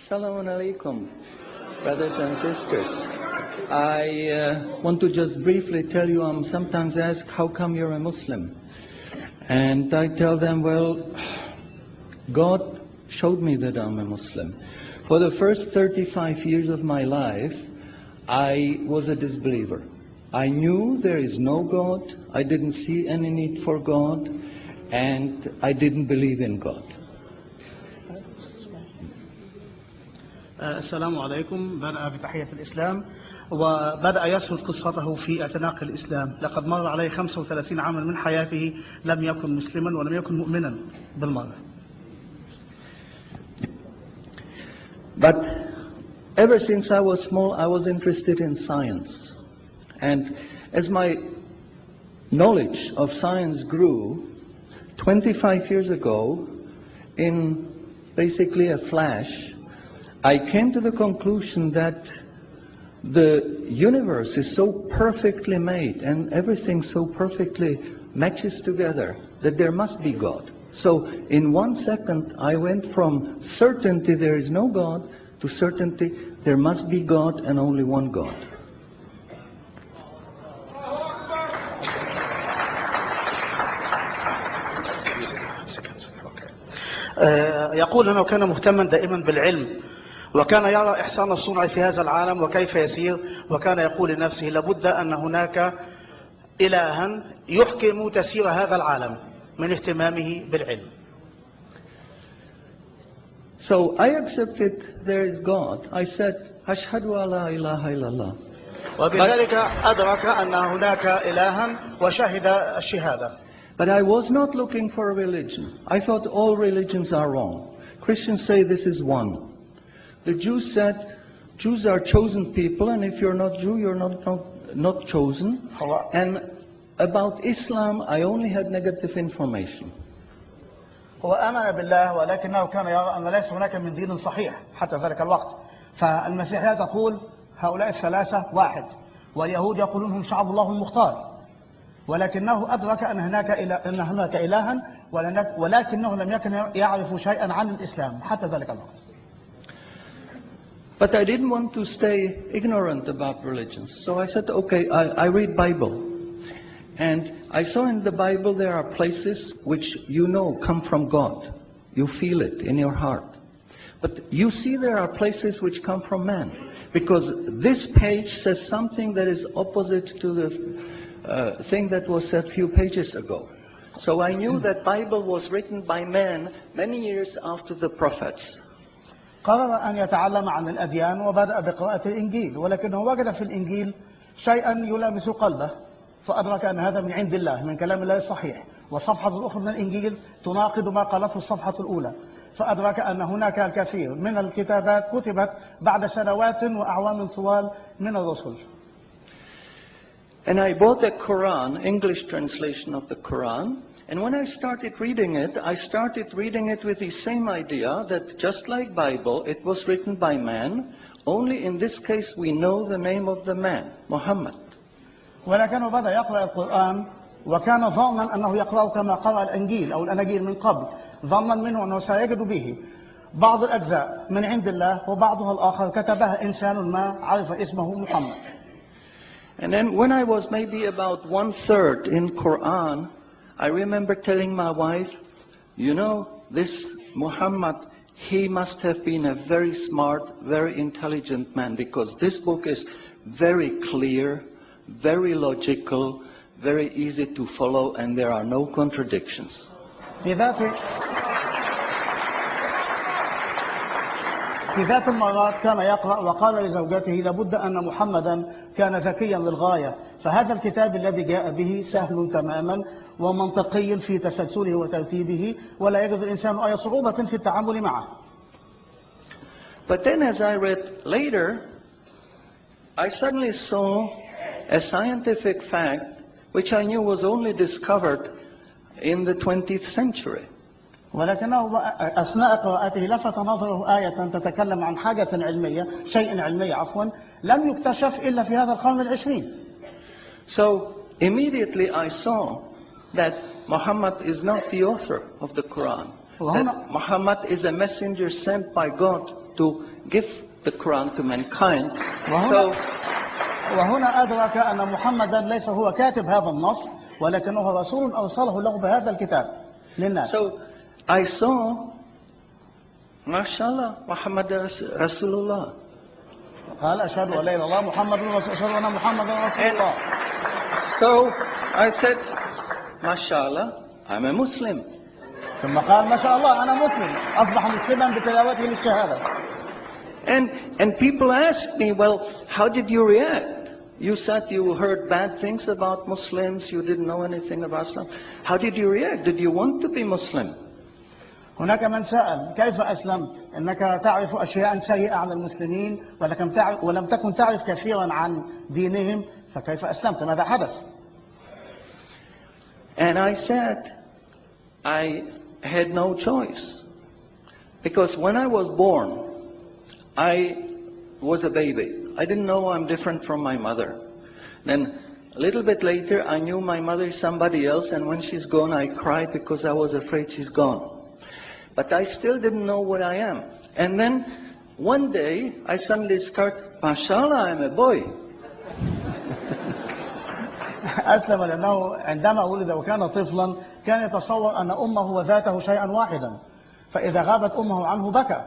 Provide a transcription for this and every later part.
Assalamu alaikum, brothers and sisters. I want to just briefly tell you, I'm sometimes asked, how come you're a Muslim? And I tell them, well, God showed me that I'm a Muslim. For the first 35 years of my life, I was a disbeliever. I knew there is no God, I didn't see any need for God, and I didn't believe in God. السلام عليكم. بدأ بتحية الإسلام وبدأ يسرد قصته في اعتناق الإسلام. لقد مر عليه 35 عاما من حياته لم يكن مسلما ولم يكن مؤمنا بالمرة. But ever since I was small, I was interested in science. And as my knowledge of science grew, 25 years ago, in basically a flash, I came to the conclusion that the universe is so perfectly made and everything so perfectly matches together that there must be God. So in 1 second I went from certainty there is no God to certainty there must be God and only one God. يقول أنه كان مهتما دائما بالعلم وكان يرى إحسان الصنع في هذا العالم وكيف يسير وكان يقول لنفسه لابد أن هناك إلها يحكم تسير هذا العالم من اهتمامه بالعلم. So I accepted there is God. I said أشهد أن لا إله إلا الله. وبذلك أدرك أن هناك إلها وشهد الشهادة. But I was not looking for a religion. I thought all religions are wrong. Christians say this is one. The Jews said Jews are chosen people, and if you're not Jew, you're not chosen. And about Islam, I only had negative information. هو آمن بالله ولكنه كان يرى أن ليس هناك من دين صحيح حتى ذلك الوقت. فالمسيحية تقول هؤلاء الثلاثة واحد، واليهود يقولون هم شعب الله المختار. ولكنه أدرك أن هناك إلها ولكنه لم يكن يعرف شيئا عن الإسلام حتى ذلك الوقت. But I didn't want to stay ignorant about religions. So I said, okay, I read Bible. And I saw in the Bible there are places which you know come from God. You feel it in your heart. But you see there are places which come from man. Because this page says something that is opposite to the thing that was said a few pages ago. So I knew that Bible was written by man many years after the prophets. قرر أن يتعلم عن الأديان وبدأ بقراءة الإنجيل ولكنه وجد في الإنجيل شيئا يلامس قلبه فأدرك أن هذا من عند الله من كلام الله الصحيح والصفحة الأخرى من الإنجيل تناقض ما قالته الصفحة الأولى فأدرك أن هناك الكثير من الكتابات كتبت بعد سنوات وأعوام طوال من الرسل. And I bought the Quran, English translation of the Quran, and when I started reading it with the same idea that just like Bible, it was written by man, only in this case we know the name of the man, Muhammad. ولكنه بدأ يقرأ القرآن وكان ظانا أنه يقرأ كما قرأ الإنجيل أو الأناجيل من قبل ظنا منه أنه سيجد به بعض الأجزاء من عند الله وبعضها الآخر كتبها إنسان ما عرف اسمه محمد. And then when I was maybe about 1/3 in Quran, I remember telling my wife, you know, this Muhammad, he must have been a very smart, very intelligent man because this book is very clear, very logical, very easy to follow, and there are no contradictions. في ذات المرات كان يقرأ وقال لزوجته لابد أن محمدا كان ذكيا للغاية فهذا الكتاب الذي جاء به سهل تماما ومنطقي في تسلسله وترتيبه ولا يجد الإنسان أي صعوبة في التعامل معه. But then as I read later, I suddenly saw a scientific fact which I knew was only discovered in the 20th century. ولكنه أثناء قراءته لفت نظره آية تتكلم عن حاجة علمية شيء علمي لم يكتشف إلا في هذا القرن العشرين. So immediately I saw that Muhammad is not the author of the Quran. that Muhammad is a messenger sent by God to give the Quran to mankind. So وهنا أدرك أن محمدا ليس هو كاتب هذا النص ولكنه رسول أوصله له بهذا الكتاب للناس. So I saw, MashaAllah, Muhammad Rasulullah. قال أشهد أن لا إله إلا الله محمد رسول أشهد أن محمدا رسول الله. So I said, MashaAllah, I'm a Muslim. ثم قال ما شاء الله أنا مسلم أصبح مسلما بتلاوته للشهادة. And people ask me, well, how did you react? You said you heard bad things about Muslims, you didn't know anything about Islam. How did you react? Did you want to be Muslim? هناك من سأل كيف أسلمت؟ إنك تعرف أشياء سيئة عن المسلمين ولم تكن تعرف كثيرا عن دينهم فكيف أسلمت؟ ماذا حدث؟ And I said, I had no choice. Because when I was born, I was a baby. I didn't know I'm different from my mother. Then a little bit later, I knew my mother is somebody else, and when she's gone, I cried because I was afraid she's gone. But I still didn't know what I am. And then one day, I suddenly start, MashaAllah, I'm a boy. أسلم لأنه عندما ولد وكان طفلا كان يتصور أن أمه وذاته شيئا واحدا فإذا غابت أمه عنه بكى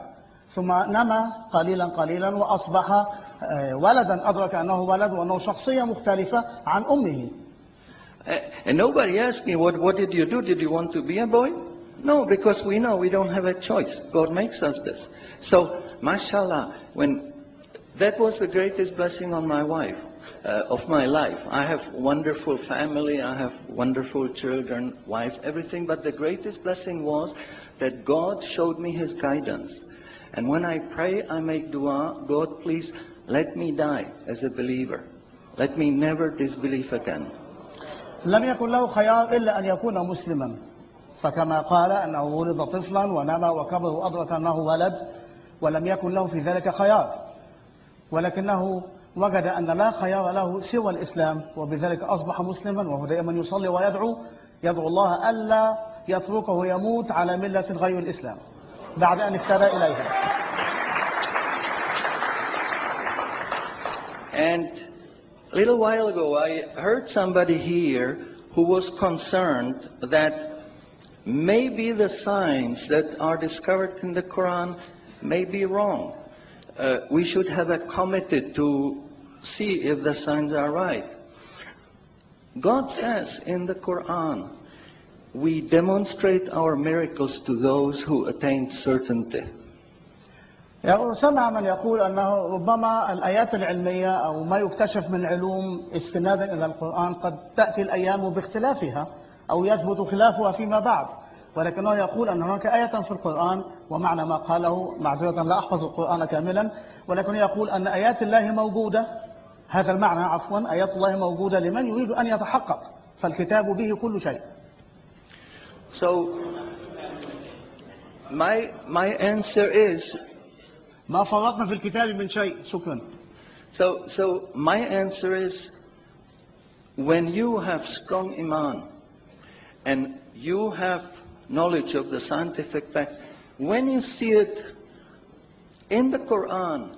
ثم نما قليلا قليلا وأصبح ولدا أدرك أنه ولد وأنه شخصية مختلفة عن أمه. And nobody asked me, what did you do? Did you want to be a boy? No, because we know we don't have a choice. God makes us this. So, mashallah, that was the greatest blessing on my wife, of my life. I have wonderful family, I have wonderful children, wife, everything. But the greatest blessing was that God showed me His guidance. And when I pray, I make dua, God, please let me die as a believer. Let me never disbelieve again. لم يكن له خيار إلا أن يكون مسلما. فكما قال أنه ولد طفلا ونما وكبر وأدرك أنه ولد ولم يكن له في ذلك خيار ولكنه وجد أن لا خيار له سوى الإسلام وبذلك أصبح مسلما وهو دائما يصلي ويدعو الله ألا يتركه يموت على ملة غير الإسلام بعد أن اهتدى إليها. And a little while ago I heard somebody here who was concerned that maybe the signs that are discovered in the Quran may be wrong. We should have a committee to see if the signs are right. God says in the Quran, we demonstrate our miracles to those who attain certainty. سمع من يقول أنه ربما الآيات العلمية أو ما يكتشف من علوم استنادا إلى القرآن قد تأتي الأيام باختلافها أو يثبت خلافها فيما بعد ولكنه يقول أن هناك آية في القرآن ومعنى ما قاله معذرة لا أحفظ القرآن كاملا ولكنه يقول أن آيات الله موجودة هذا المعنى عفوا آيات الله موجودة لمن يريد أن يتحقق فالكتاب به كل شيء. So my answer is ما فرطنا في الكتاب من شيء. شكرا. So my answer is when you have strong iman and you have knowledge of the scientific facts, when you see it in the Quran,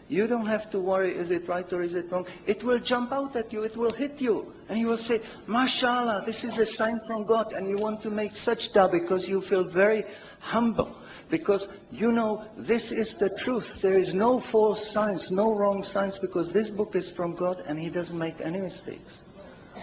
you don't have to worry, is it right or is it wrong? It will jump out at you, it will hit you. And you will say, MashaAllah, this is a sign from God. And you want to make sajda because you feel very humble. Because you know this is the truth. There is no false science, no wrong science, because this book is from God and He doesn't make any mistakes.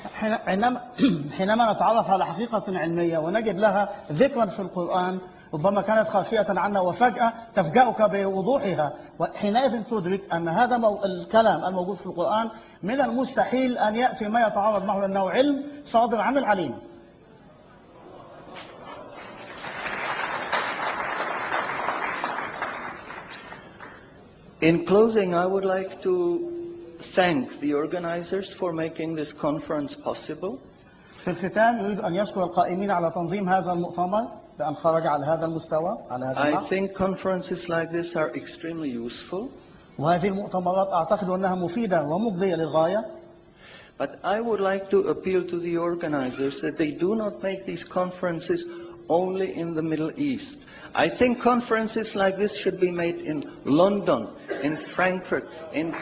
حينما نتعرف على حقيقة علمية ونجد لها ذكرا في القرآن ربما كانت خافية عنا وفجأة تفجأك بوضوحها وحينئذ تدرك أن هذا الكلام الموجود في القرآن من المستحيل أن يأتي ما يتعارض معه لأنه علم صادر عن العليم. In closing, I would like to thank the organizers for making this conference possible. في الختام يريد أن يشكر القائمين على تنظيم هذا المؤتمر بأن خرج على هذا المستوى على هذا I النحو. think conferences like this are extremely useful. وهذه المؤتمرات أعتقد أنها مفيدة ومجدية للغاية. But I would like to appeal to the organizers that they do not make these conferences only in the Middle East. I think conferences like this should be made in London, in Frankfurt, in